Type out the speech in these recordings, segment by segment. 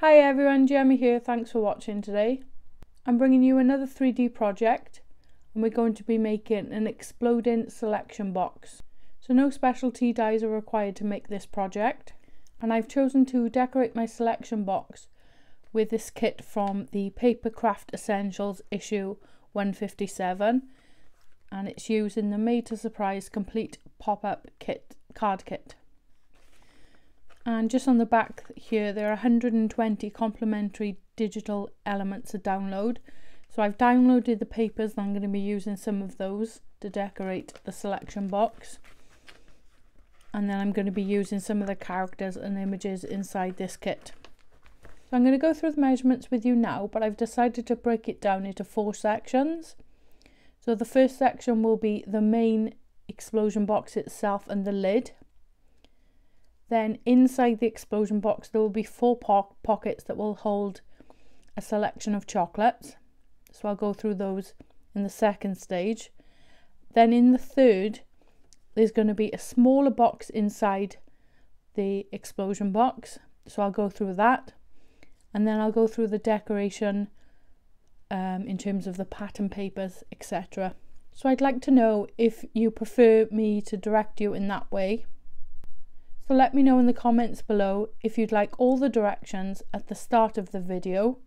Hi everyone, Gemma here, thanks for watching today. I'm bringing you another 3D project and we're going to be making an exploding selection box. So no specialty dyes are required to make this project, and I've chosen to decorate my selection box with this kit from the Papercraft Essentials issue 157, and it's using the Made to Surprise complete pop-up kit card kit. And just on the back here there are 120 complimentary digital elements to download. So I've downloaded the papers and I'm going to be using some of those to decorate the selection box. And then I'm going to be using some of the characters and images inside this kit. So I'm going to go through the measurements with you now, but I've decided to break it down into 4 sections. So the first section will be the main explosion box itself and the lid. Then inside the explosion box there will be 4 pockets that will hold a selection of chocolates. So I'll go through those in the second stage. Then in the third there's going to be a smaller box inside the explosion box. So I'll go through that. And then I'll go through the decoration in terms of the pattern papers, etc. So I'd like to know if you prefer me to direct you in that way. So let me know in the comments below if you'd like all the directions at the start of the video,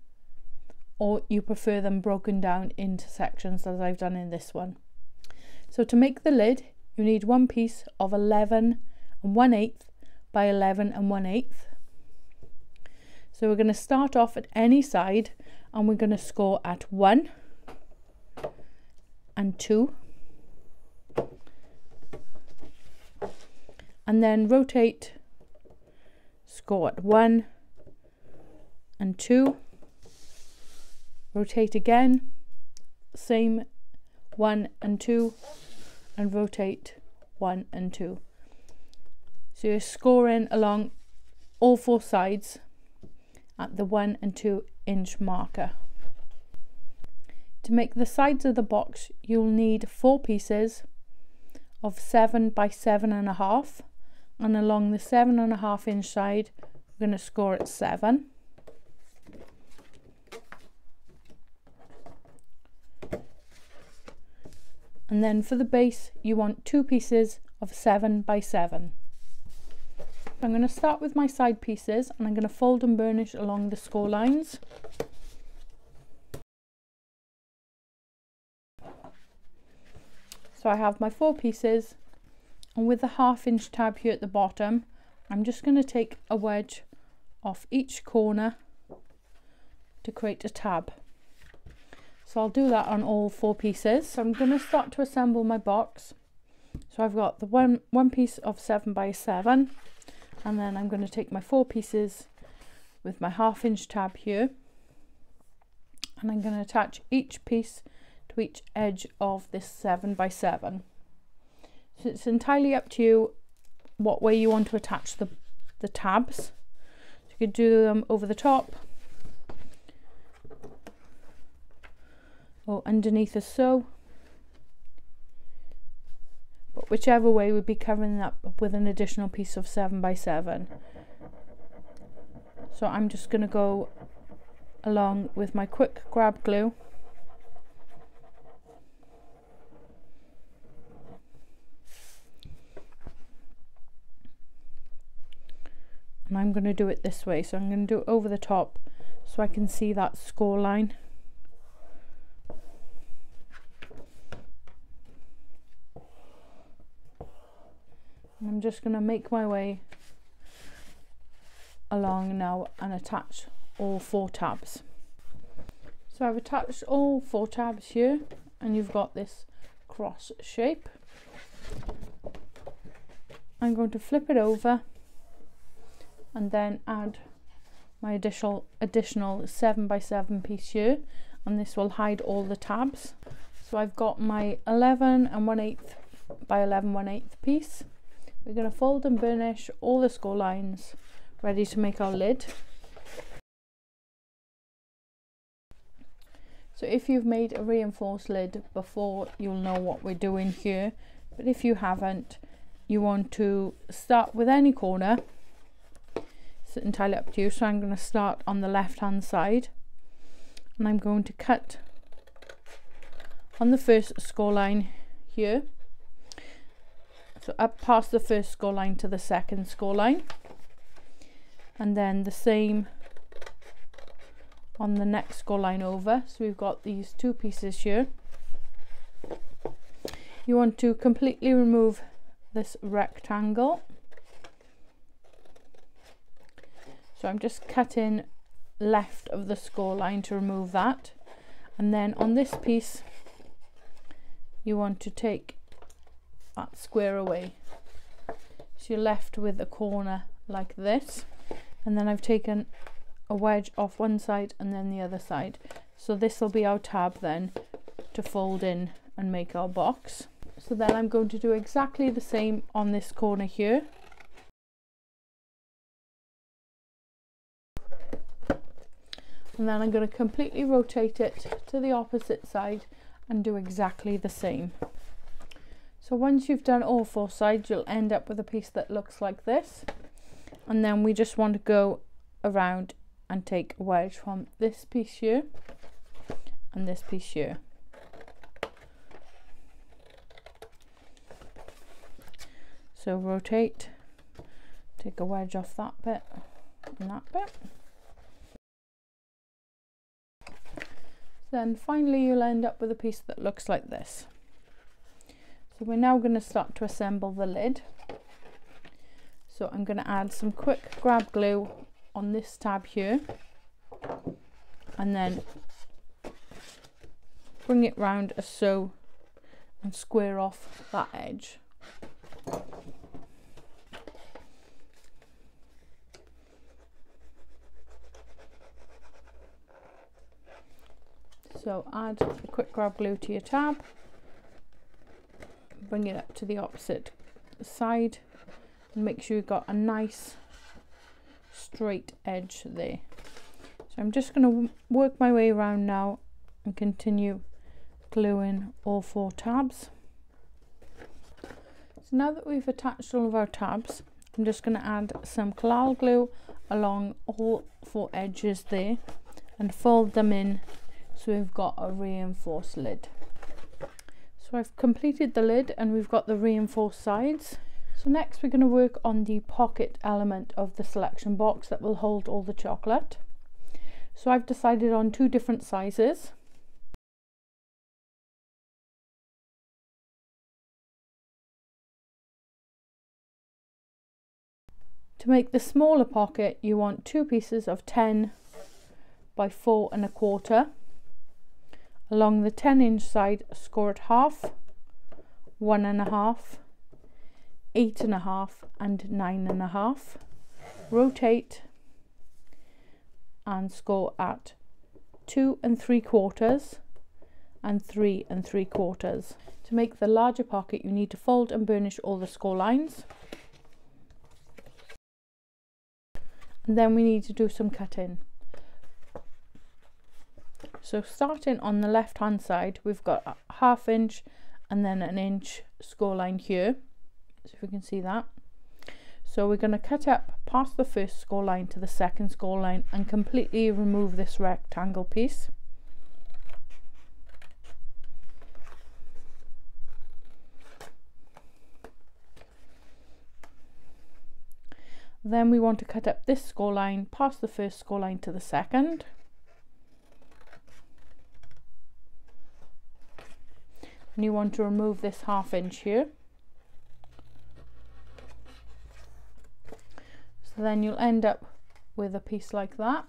or you prefer them broken down into sections as I've done in this one. So to make the lid, you need one piece of 11 1/8 by 11 1/8. So we're going to start off at any side and we're going to score at 1 and 2. And then rotate, score at 1 and 2, rotate again, same 1 and 2, and rotate 1 and 2. So you're scoring along all 4 sides at the 1 and 2 inch marker. To make the sides of the box, you'll need 4 pieces of 7 by 7.5. And along the 7.5 inch side we're going to score at 7. And then for the base you want 2 pieces of 7 by 7. I'm going to start with my side pieces and I'm going to fold and burnish along the score lines. So I have my 4 pieces, and with the 1/2 inch tab here at the bottom I'm just going to take a wedge off each corner to create a tab. So I'll do that on all 4 pieces. So I'm going to start to assemble my box. So I've got the one piece of 7 by 7, and then I'm going to take my 4 pieces with my 1/2 inch tab here, and I'm going to attach each piece to each edge of this 7 by 7. So it's entirely up to you what way you want to attach the tabs. So you could do them over the top or underneath as so, but whichever way would be covering up with an additional piece of 7 by 7. So I'm just going to go along with my quick grab glue . And I'm going to do it this way, so I'm going to do it over the top so I can see that score line. And I'm just going to make my way along now and attach all 4 tabs. So I've attached all 4 tabs here, and you've got this cross shape. I'm going to flip it over and then add my additional 7 by 7 piece here, and this will hide all the tabs. So I've got my 11 1/8 by 11 1/8 piece. We're going to fold and burnish all the score lines, ready to make our lid. So if you've made a reinforced lid before, you'll know what we're doing here, but if you haven't, you want to start with any corner, It's entirely up to you. So I'm going to start on the left hand side, and I'm going to cut on the first score line here, so up past the first score line to the second score line, and then the same on the next score line over. So we've got these two pieces here. You want to completely remove this rectangle, so I'm just cutting left of the score line to remove that, and then on this piece you want to take that square away, so you're left with a corner like this, and then I've taken a wedge off one side and then the other side, so this will be our tab then to fold in and make our box. So then I'm going to do exactly the same on this corner here. And then I'm going to completely rotate it to the opposite side and do exactly the same. So once you've done all four sides, you'll end up with a piece that looks like this. And then we just want to go around and take a wedge from this piece here and this piece here. So rotate, take a wedge off that bit and that bit. Then finally you'll end up with a piece that looks like this. So we're now going to start to assemble the lid. So I'm going to add some quick grab glue on this tab here, and then bring it round as so and square off that edge. So add the quick grab glue to your tab, bring it up to the opposite side, and make sure you've got a nice straight edge there. So I'm just going to work my way around now and continue gluing all four tabs. So now that we've attached all of our tabs, I'm just going to add some collal glue along all four edges there and fold them in so we've got a reinforced lid. So I've completed the lid and we've got the reinforced sides. So next we're going to work on the pocket element of the selection box that will hold all the chocolate. So I've decided on two different sizes. To make the smaller pocket, you want two pieces of 10 by 4 1/4. Along the 10-inch side, score at half, 1 1/2, 8 1/2 and 9 1/2. Rotate and score at 2 3/4 and 3 3/4. To make the larger pocket, you need to fold and burnish all the score lines. And then we need to do some cutting. So starting on the left hand side, we've got a 1/2 inch and then an inch score line here, so if you can see that. So we're going to cut up past the first score line to the second score line and completely remove this rectangle piece. Then we want to cut up this score line past the first score line to the second. And you want to remove this 1/2 inch here. So then you'll end up with a piece like that.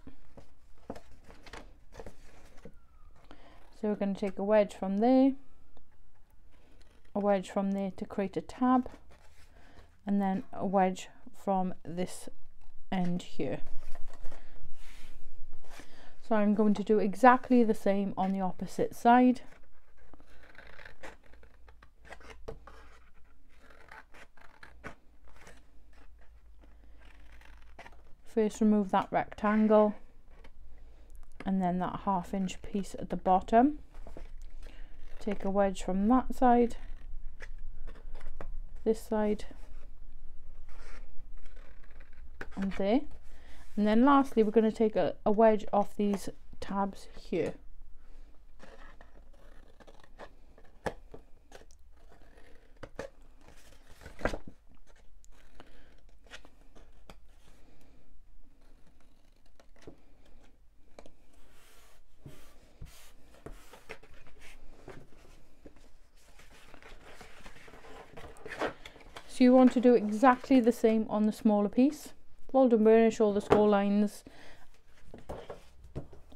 So we're going to take a wedge from there, a wedge from there to create a tab, and then a wedge from this end here. So I'm going to do exactly the same on the opposite side. First remove that rectangle and then that 1/2 inch piece at the bottom. Take a wedge from that side, this side and there, And then lastly, we're going to take a wedge off these tabs here. So you want to do exactly the same on the smaller piece. Fold and burnish all the score lines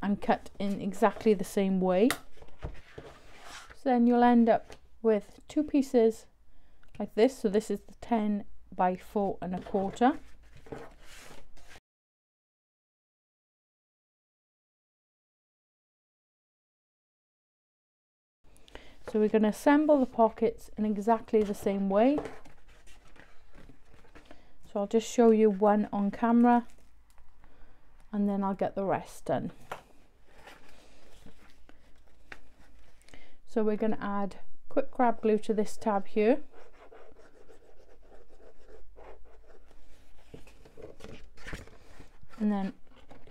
and cut in exactly the same way. So then you'll end up with two pieces like this. So this is the 10 by 4 1/4. So we're going to assemble the pockets in exactly the same way. So I'll just show you one on camera and then I'll get the rest done. So we're going to add quick grab glue to this tab here. And then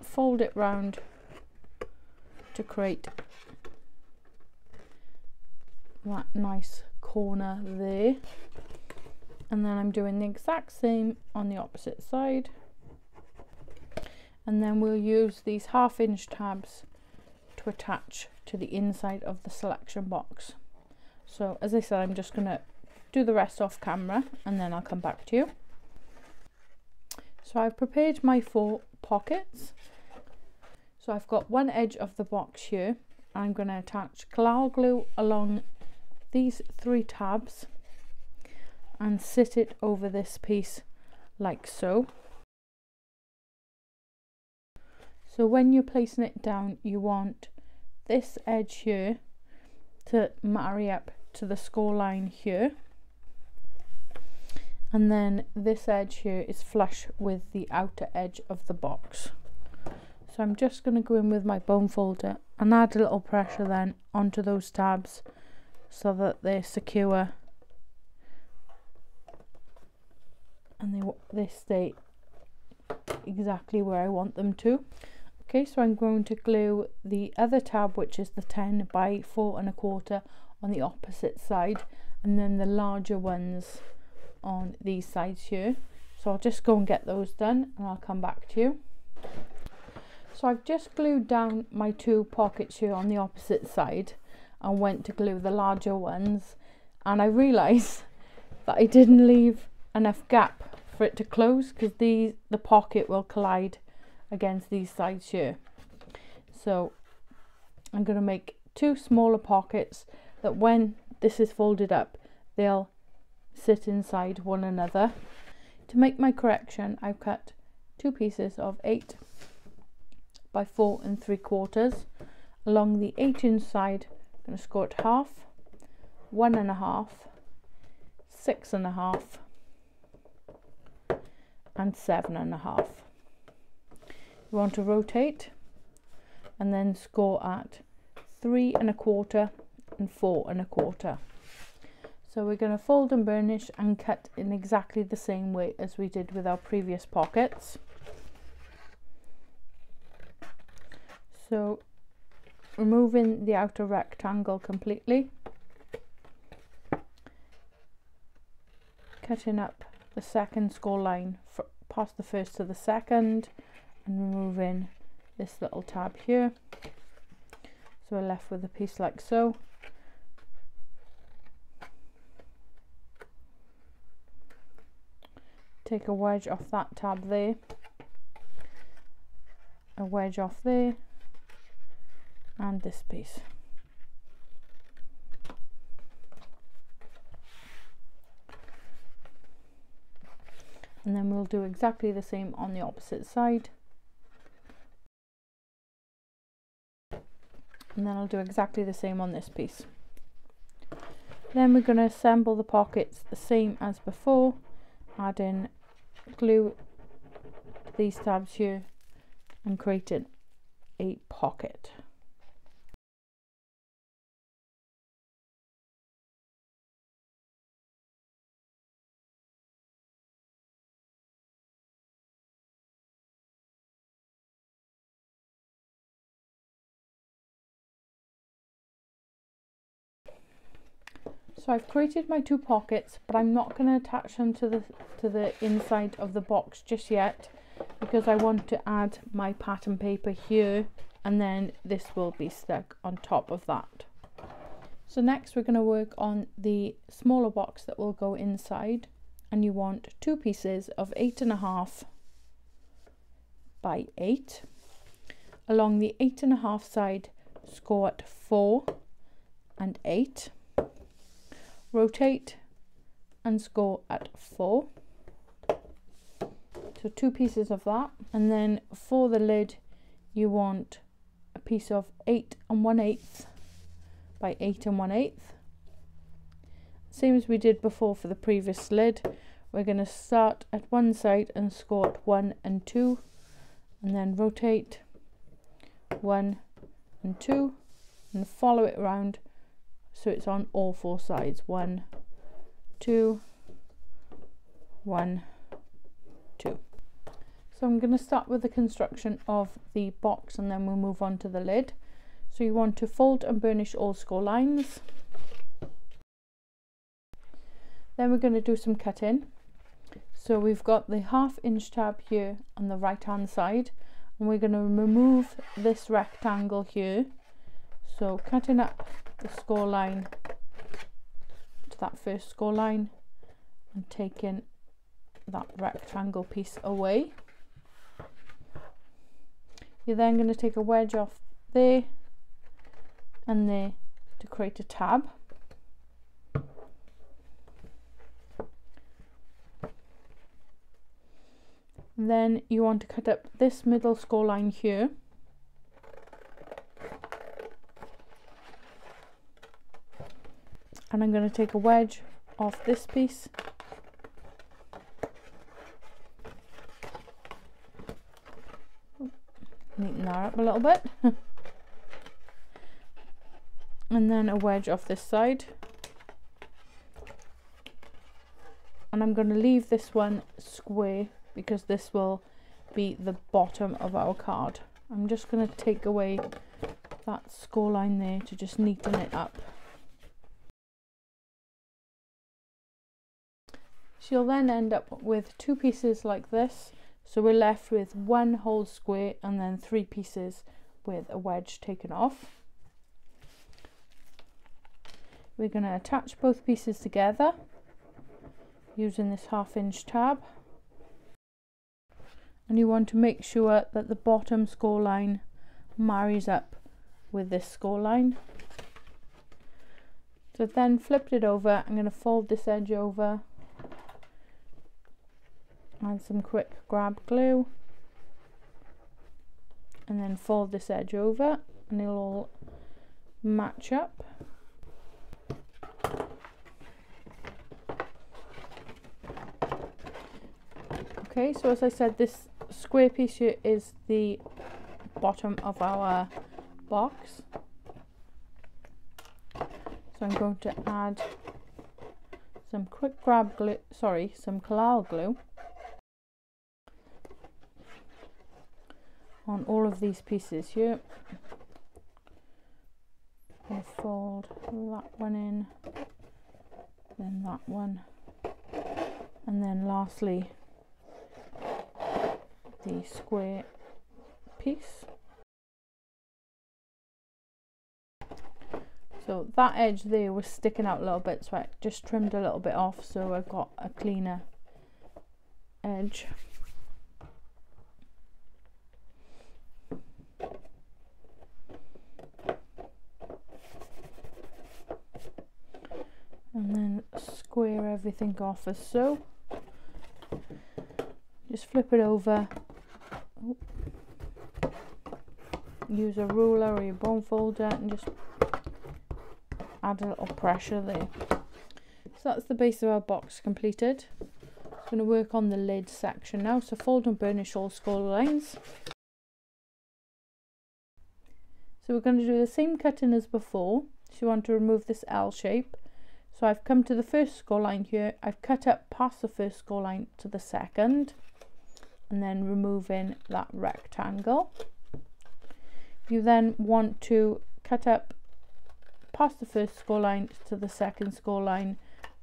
fold it round to create that nice corner there. And then I'm doing the exact same on the opposite side. And then we'll use these 1/2 inch tabs to attach to the inside of the selection box. So as I said, I'm just going to do the rest off camera and then I'll come back to you. So I've prepared my 4 pockets. So I've got one edge of the box here. I'm going to attach Collal glue along these 3 tabs and sit it over this piece like so. So when you're placing it down, you want this edge here to marry up to the score line here, and then this edge here is flush with the outer edge of the box. So I'm just going to go in with my bone folder and add a little pressure then onto those tabs so that they're secure and they stay exactly where I want them to. Okay, so I'm going to glue the other tab, which is the 10 by 4 1/4, on the opposite side, and then the larger ones on these sides here. So I'll just go and get those done and I'll come back to you. So I've just glued down my 2 pockets here on the opposite side and went to glue the larger ones, and I realised that I didn't leave enough gap for it to close, because the pocket will collide against these sides here. So I'm going to make 2 smaller pockets that when this is folded up, they'll sit inside one another. To make my correction, I've cut 2 pieces of 8 by 4 3/4. Along the 8-inch side, I'm going to score it 1/2, 1 1/2, 6 1/2, and 7 1/2. You want to rotate and then score at 3 1/4 and 4 1/4. So we're going to fold and burnish and cut in exactly the same way as we did with our previous pockets. So removing the outer rectangle completely, cutting up the second score line past the first to the second, and removing this little tab here. So we're left with a piece like so. Take a wedge off that tab there, a wedge off there, and this piece. And then we'll do exactly the same on the opposite side. And then I'll do exactly the same on this piece. Then we're going to assemble the pockets the same as before, adding glue to these tabs here and creating a pocket. So I've created my 2 pockets, but I'm not going to attach them to the inside of the box just yet, because I want to add my pattern paper here, and then this will be stuck on top of that. So next we're going to work on the smaller box that will go inside, and you want 2 pieces of 8.5 by 8. Along the 8.5 side, score at 4 and 8. Rotate and score at 4. So 2 pieces of that, and then for the lid you want a piece of 8 1/8 by 8 1/8. Same as we did before for the previous lid. We're going to start at one side and score at 1 and 2, and then rotate 1 and 2 and follow it around so it's on all 4 sides. 1 2 1 2. So I'm going to start with the construction of the box, and then we'll move on to the lid. So you want to fold and burnish all score lines. Then we're going to do some cutting. So we've got the 1/2 inch tab here on the right hand side, and we're going to remove this rectangle here. So cutting up the score line to that first score line and taking that rectangle piece away. You're then going to take a wedge off there and there to create a tab. Then you want to cut up this middle score line here. And I'm going to take a wedge off this piece. Neaten that up a little bit. And then a wedge off this side. And I'm going to leave this one square because this will be the bottom of our card. I'm just going to take away that score line there to just neaten it up. So you'll then end up with 2 pieces like this. So we're left with 1 whole square and then 3 pieces with a wedge taken off. We're going to attach both pieces together using this 1/2 inch tab. And you want to make sure that the bottom score line marries up with this score line. So then flipped it over, I'm going to fold this edge over, add some quick grab glue, and then fold this edge over and it'll all match up. Okay, so as I said, this square piece here is the bottom of our box. So I'm going to add some quick grab glue, some collal glue on all of these pieces here. I'm going to fold that one in, then that one, and then lastly the square piece. So that edge there was sticking out a little bit, so I just trimmed a little bit off so I've got a cleaner edge. And then square everything off as so. Just flip it over. Use a ruler or your bone folder and just add a little pressure there. So that's the base of our box completed. I'm going to work on the lid section now. So fold and burnish all score lines. So we're going to do the same cutting as before. So you want to remove this L shape. So I've come to the first score line here. I've cut up past the first score line to the second, and then removing that rectangle. You then want to cut up past the first score line to the second score line,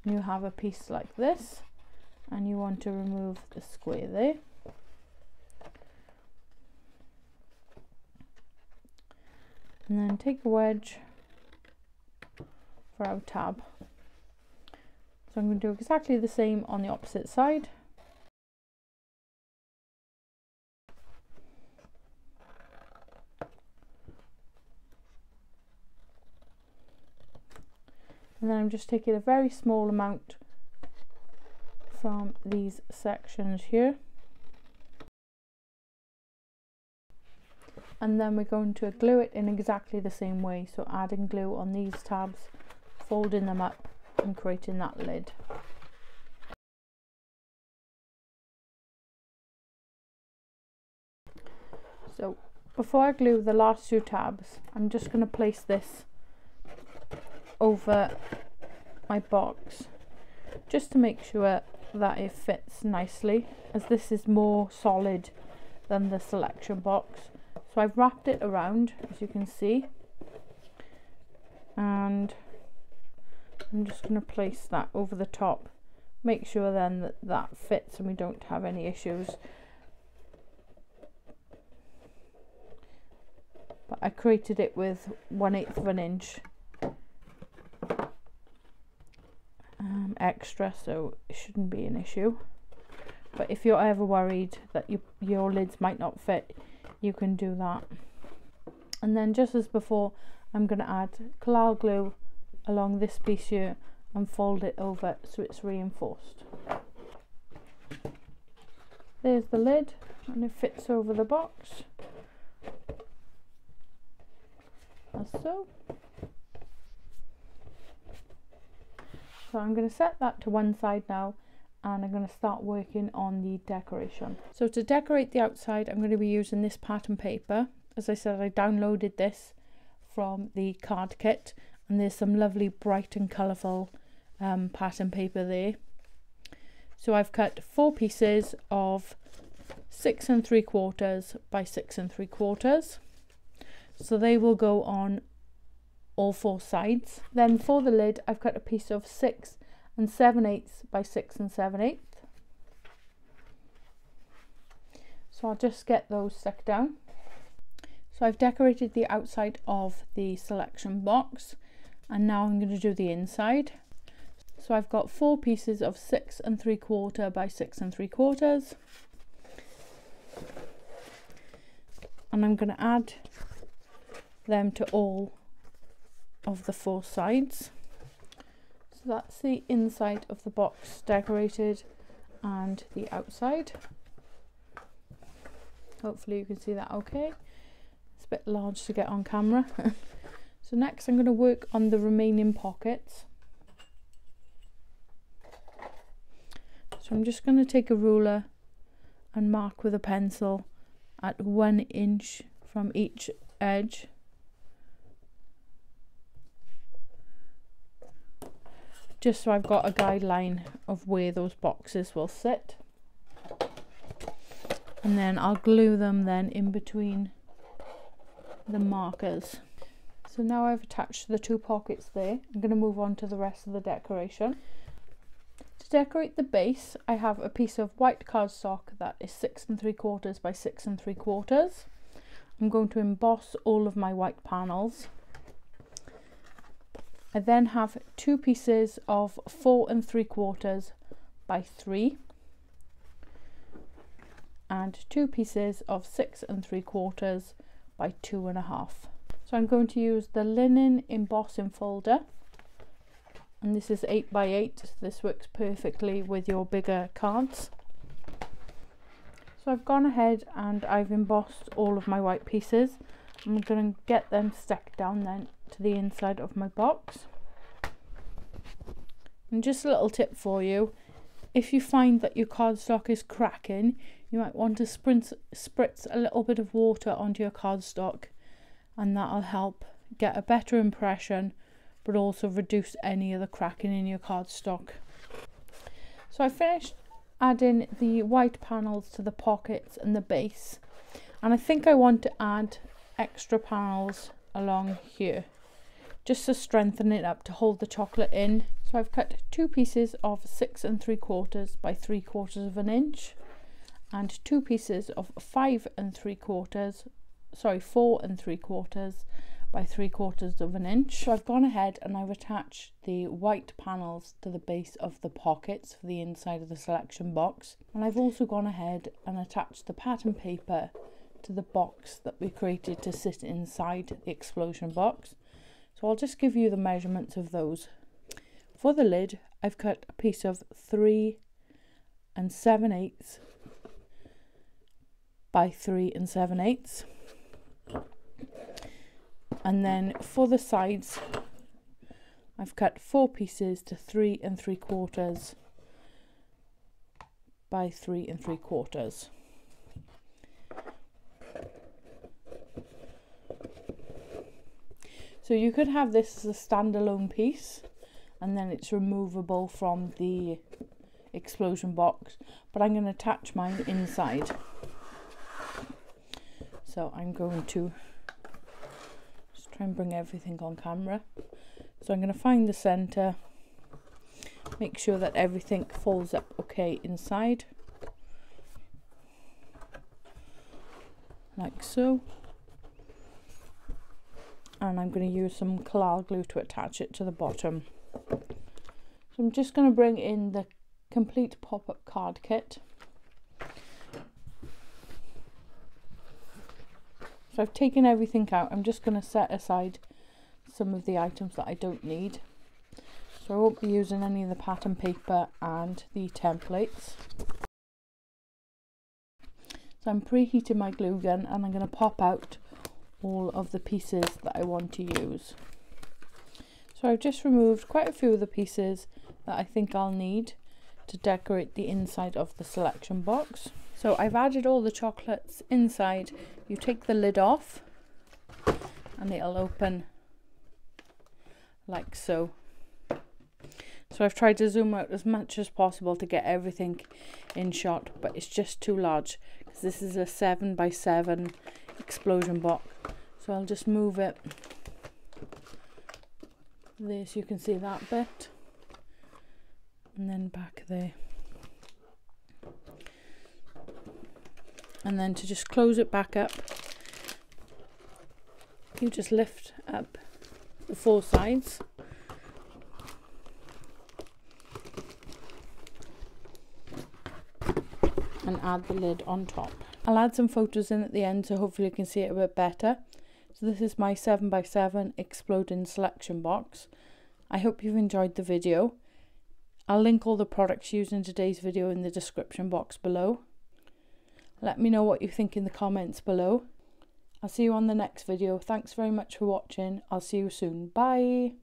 and you have a piece like this, and you want to remove the square there. And then take a wedge for our tab. So I'm going to do exactly the same on the opposite side. And then I'm just taking a very small amount from these sections here. And then we're going to glue it in exactly the same way. So adding glue on these tabs, folding them up and creating that lid. So before I glue the last two tabs, I'm just going to place this over my box just to make sure that it fits nicely, as this is more solid than the selection box. So I've wrapped it around, as you can see, and I'm just going to place that over the top, make sure then that that fits and we don't have any issues. But I created it with 1/8 of an inch extra, so it shouldn't be an issue. But if you're ever worried that your lids might not fit, you can do that. And then just as before, I'm going to add collal glue along this piece here and fold it over so it's reinforced. There's the lid, and it fits over the box as so. So I'm going to set that to one side now, and I'm going to start working on the decoration. So to decorate the outside, I'm going to be using this pattern paper. As I said, I downloaded this from the card kit, and there's some lovely bright and colourful pattern paper there. So I've cut 4 pieces of 6 3/4 by 6 3/4. So they will go on all 4 sides. Then for the lid, I've cut a piece of 6 7/8 by 6 7/8. So I'll just get those stuck down. So I've decorated the outside of the selection box, and now I'm going to do the inside. So I've got 4 pieces of 6 3/4 by 6 3/4, and I'm going to add them to all of the 4 sides. So that's the inside of the box decorated, and the outside. Hopefully you can see that okay. It's a bit large to get on camera. So next I'm going to work on the remaining pockets. So I'm just going to take a ruler and mark with a pencil at 1 inch from each edge. Just so I've got a guideline of where those boxes will sit. And then I'll glue them then in between the markers. So now I've attached the 2 pockets there. I'm going to move on to the rest of the decoration. To decorate the base, I have a piece of white cardstock that is 6 3/4 by 6 3/4. I'm going to emboss all of my white panels. I then have 2 pieces of 4 3/4 by 3 and 2 pieces of 6 3/4 by 2.5. So I'm going to use the linen embossing folder, and this is 8 by 8. So this works perfectly with your bigger cards. So I've gone ahead and I've embossed all of my white pieces. I'm going to get them stuck down then to the inside of my box. And just a little tip for you, if you find that your cardstock is cracking, you might want to spritz a little bit of water onto your cardstock, and that'll help get a better impression but also reduce any of the cracking in your cardstock. So I finished adding the white panels to the pockets and the base, and I think I want to add extra panels along here just to strengthen it up to hold the chocolate in. So I've cut 2 pieces of 6 3/4 by 3/4 of an inch and 2 pieces of 4 3/4 by 3/4 of an inch. So I've gone ahead and I've attached the white panels to the base of the pockets for the inside of the selection box, and I've also gone ahead and attached the pattern paper to the box that we created to sit inside the explosion box. So I'll just give you the measurements of those. For the lid, I've cut a piece of 3 7/8 by 3 7/8. And then for the sides, I've cut 4 pieces to 3 3/4 by 3 3/4. So you could have this as a standalone piece and then it's removable from the explosion box, but I'm going to attach mine inside. So I'm going to just try and bring everything on camera. So I'm going to find the center, make sure that everything folds up okay inside, like so. And I'm going to use some Collage glue to attach it to the bottom. So I'm just going to bring in the complete pop-up card kit. So I've taken everything out. I'm just going to set aside some of the items that I don't need. So I won't be using any of the pattern paper and the templates. So I'm preheating my glue gun and I'm going to pop out all of the pieces that I want to use. So I've just removed quite a few of the pieces that I think I'll need to decorate the inside of the selection box. So I've added all the chocolates inside. You take the lid off and it'll open like so. So I've tried to zoom out as much as possible to get everything in shot, but it's just too large because this is a 7 by 7 explosion box. So I'll just move it there so you can see that bit, and then back there. And then to just close it back up, you just lift up the 4 sides and add the lid on top. I'll add some photos in at the end so hopefully you can see it a bit better. So this is my 7 by 7 exploding selection box. I hope you've enjoyed the video. I'll link all the products used in today's video in the description box below. Let me know what you think in the comments below. I'll see you on the next video. Thanks very much for watching. I'll see you soon. Bye.